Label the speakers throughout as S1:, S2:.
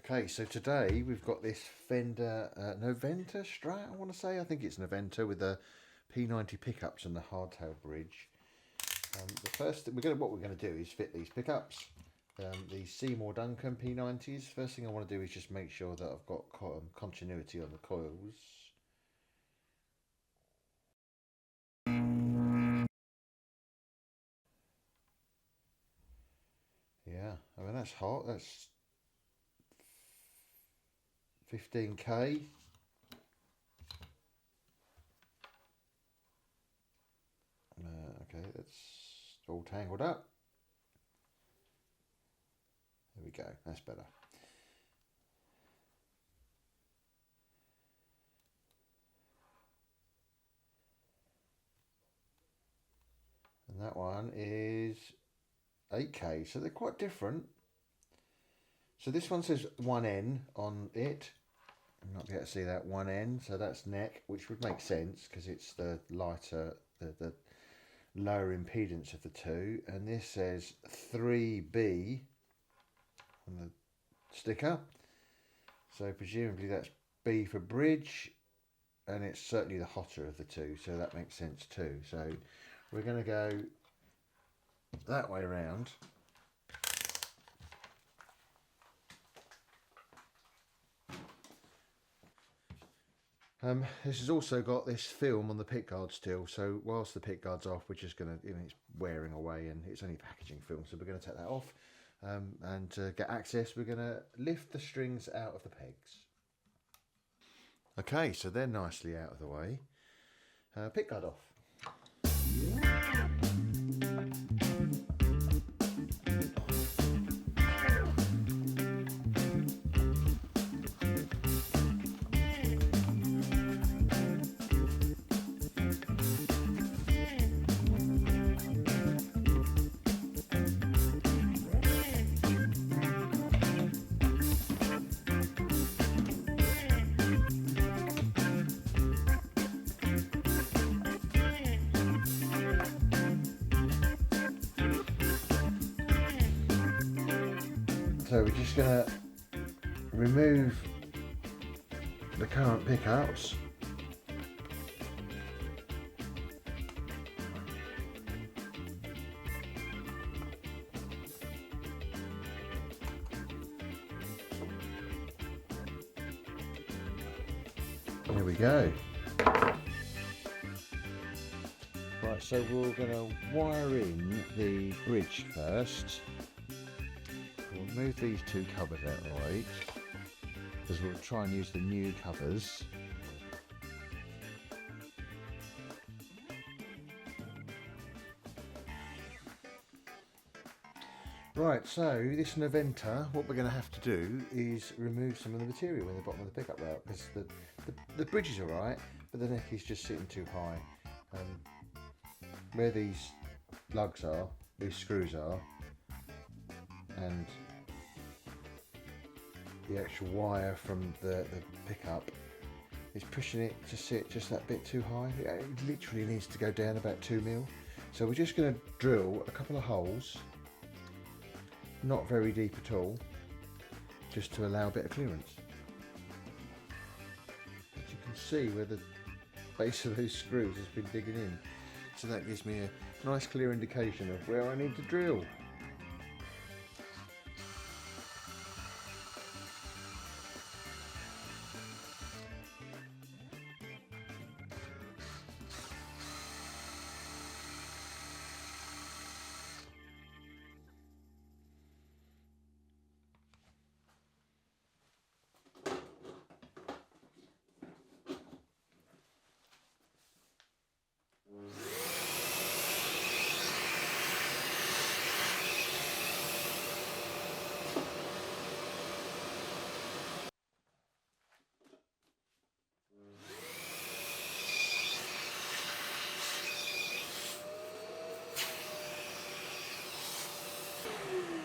S1: Okay, so today we've got this Fender Noventa Strat, I want to say. I think it's Noventa with the P90 pickups and the hardtail bridge. The first thing what we're going to do is fit these pickups. These Seymour Duncan P90s. First thing I want to do is just make sure that I've got continuity on the coils. Yeah, I mean that's hot. That's 15k. Okay, that's all tangled up. There we go, that's better. And that one is 8k, so they're quite different. So this one says 1N on it. I'm not going to see that 1N, so that's neck, which would make sense because it's the lighter, the lower impedance of the two. And this says 3B on the sticker, so presumably that's B for bridge, and it's certainly the hotter of the two, so that makes sense too. So we're going to go that way around. This has also got this film on the pickguard still, so whilst the pickguard's off, we're just going to, it's wearing away and it's only packaging film, so we're going to take that off. And to get access, we're going to lift the strings out of the pegs. Okay, so they're nicely out of the way. Pickguard off. So we're just going to remove the current pickups. There we go. Right, so we're going to wire in the bridge first. We'll move these two covers out of the way because we'll try and use the new covers. Right, so this Noventa, what we're going to have to do is remove some of the material in the bottom of the pickup route, because the bridge is alright, but the neck is just sitting too high. Where these lugs are, these screws are, and the actual wire from the pickup is pushing it to sit just that bit too high. It literally needs to go down about 2 mil. So we're just going to drill a couple of holes, not very deep at all, just to allow a bit of clearance. As you can see where the base of those screws has been digging in, so that gives me a nice clear indication of where I need to drill.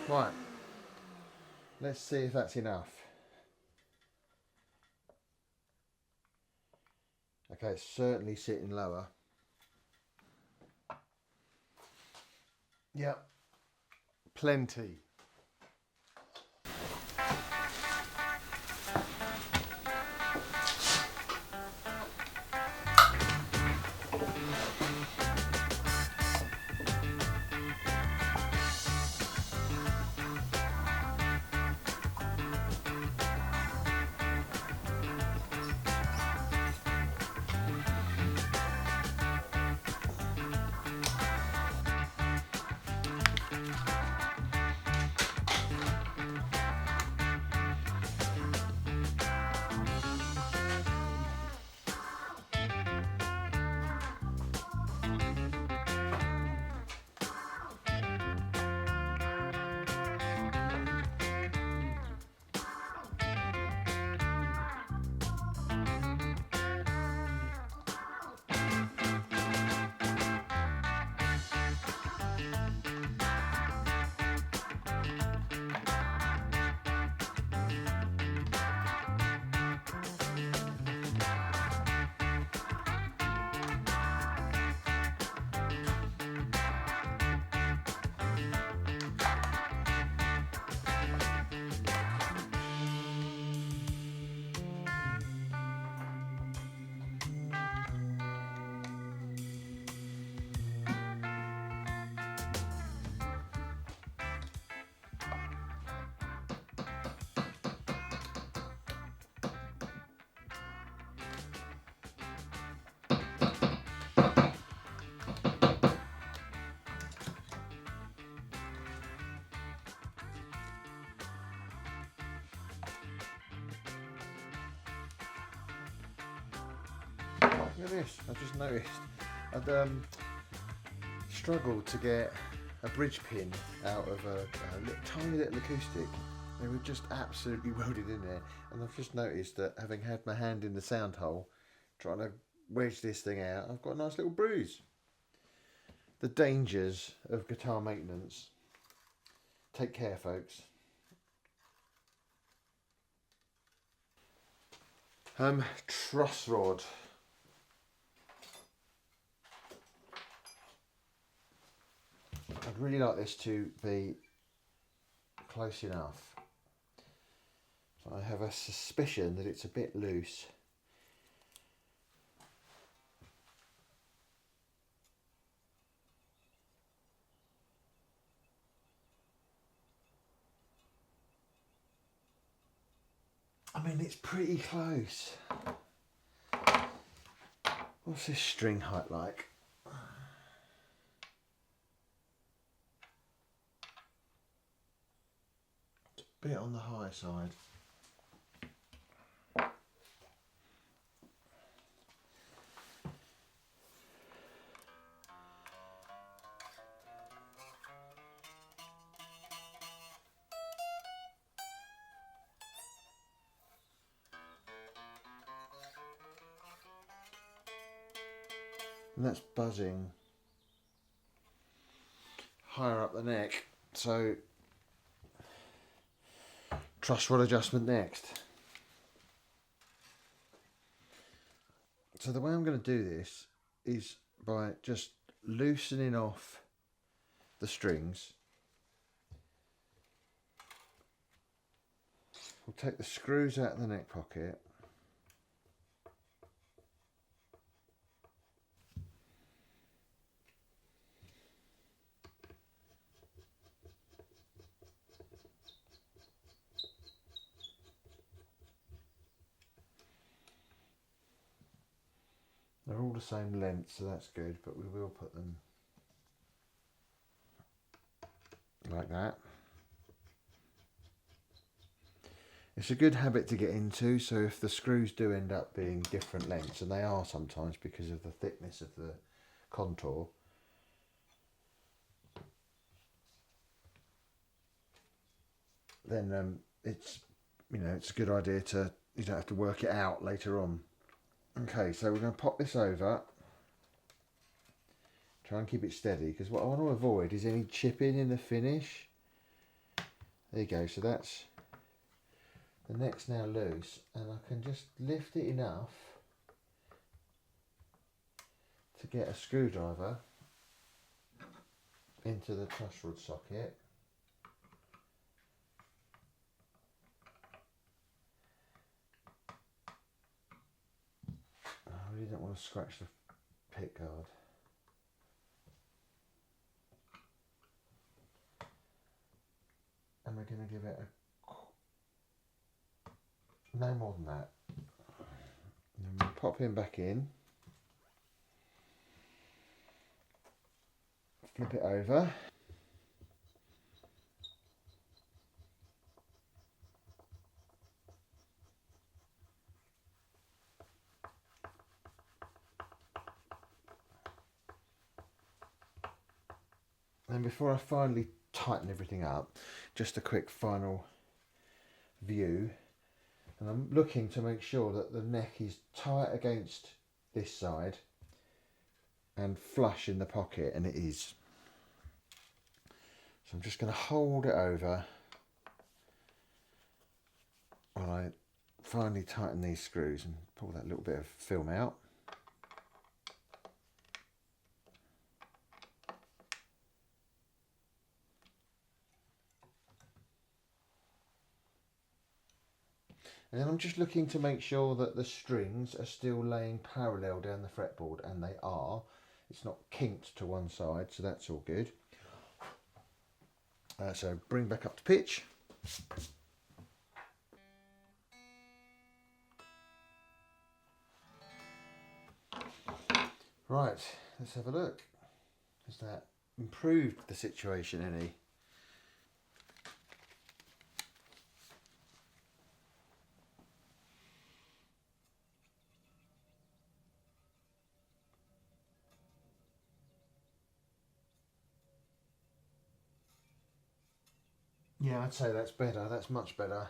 S1: Right, let's see if that's enough. Okay, it's certainly sitting lower. Yep, plenty. Look at this, I just noticed. I'd struggled to get a bridge pin out of a tiny little acoustic. They were just absolutely welded in there. And I've just noticed that having had my hand in the sound hole, trying to wedge this thing out, I've got a nice little bruise. The dangers of guitar maintenance. Take care, folks. Truss rod. I'd really like this to be close enough. So I have a suspicion that it's a bit loose. I mean, it's pretty close. What's this string height like? It's a bit on the high side. And that's buzzing higher up the neck. So truss rod adjustment next. So the way I'm going to do this is by just loosening off the strings. We'll take the screws out of the neck pocket. They're all the same length, so that's good, but we will put them like that. It's a good habit to get into, so if the screws do end up being different lengths, and they are sometimes because of the thickness of the contour, then it's, you know, it's a good idea to, you don't have to work it out later on. Okay, so we're going to pop this over. Try and keep it steady, because what I want to avoid is any chipping in the finish. There you go, so that's, the neck's now loose, and I can just lift it enough to get a screwdriver into the truss rod socket. I really don't want to scratch the pick guard. And we're going to give it no more than that. And then we'll pop him back in. Flip it over. And before I finally tighten everything up, just a quick final view. And I'm looking to make sure that the neck is tight against this side and flush in the pocket, and it is. So I'm just going to hold it over while I finally tighten these screws and pull that little bit of film out. And then I'm just looking to make sure that the strings are still laying parallel down the fretboard, and they are. It's not kinked to one side, so that's all good. So bring back up to pitch. Right, let's have a look. Has that improved the situation any? Yeah, I'd say that's better. That's much better.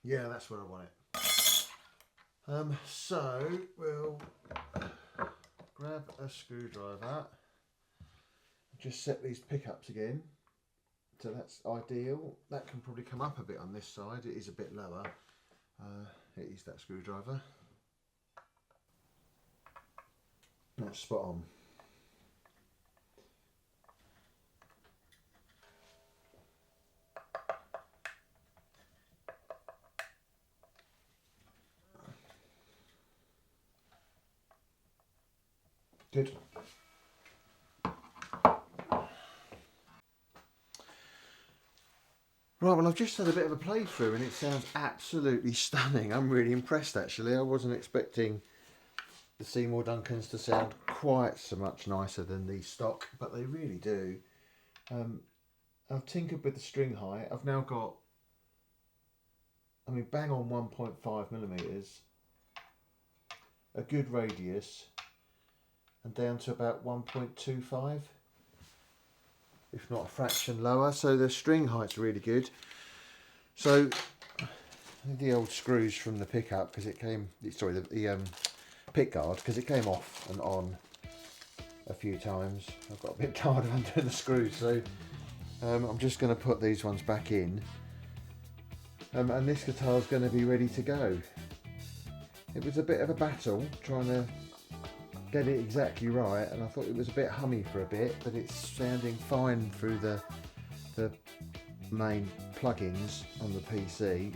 S1: Yeah, that's where I want it. So we'll grab a screwdriver, just set these pickups again, so that's ideal. That can probably come up a bit on this side, it is a bit lower. It is that screwdriver. That's spot on. Good. Right, well I've just had a bit of a playthrough and it sounds absolutely stunning. I'm really impressed actually. I wasn't expecting the Seymour Duncans to sound quite so much nicer than the stock, but they really do. I've tinkered with the string height. I've now got, I mean, bang on 1.5 millimeters, a good radius, and down to about 1.25, if not a fraction lower. So the string height's really good. So the old screws from the pickup, because it came, sorry, the pickguard, because it came off and on a few times. I've got a bit tired of undoing the screws, so I'm just going to put these ones back in, and this guitar's going to be ready to go. It was a bit of a battle trying to get it exactly right, and I thought it was a bit hummy for a bit, but it's sounding fine through the main plugins on the PC.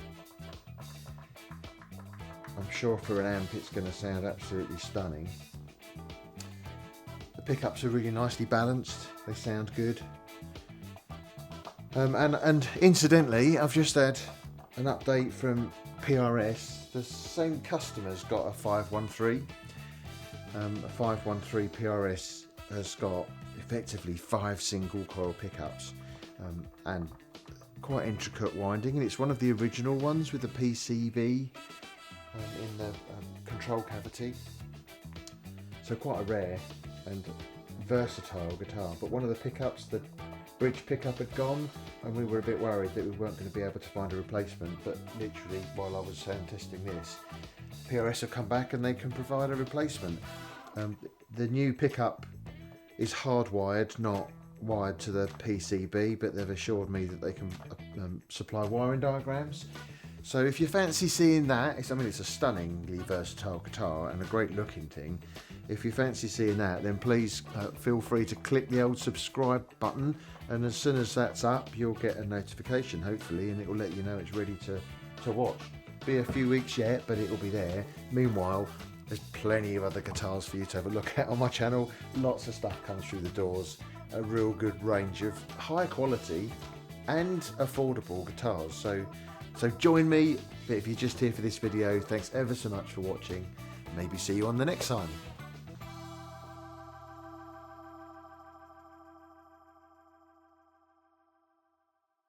S1: I'm sure for an amp it's going to sound absolutely stunning. The pickups are really nicely balanced, they sound good. And incidentally, I've just had an update from PRS. The same customer's got a 513. A 513 PRS has got effectively 5 single coil pickups and quite intricate winding, and it's one of the original ones with the PCB in the control cavity, so quite a rare and versatile guitar. But one of the pickups, the bridge pickup, had gone, and we were a bit worried that we weren't going to be able to find a replacement, but literally while I was sound testing this, PRS have come back and they can provide a replacement. The new pickup is hardwired, not wired to the PCB, but they've assured me that they can supply wiring diagrams. So if you fancy seeing that, I mean, it's a stunningly versatile guitar and a great looking thing. If you fancy seeing that, then please feel free to click the old subscribe button, and as soon as that's up, you'll get a notification, hopefully, and it will let you know it's ready to watch. Be a few weeks yet, but it will be there. Meanwhile, there's plenty of other guitars for you to have a look at on my channel. Lots of stuff comes through the doors. A real good range of high quality and affordable guitars. So join me. But if you're just here for this video, thanks ever so much for watching. Maybe see you on the next time.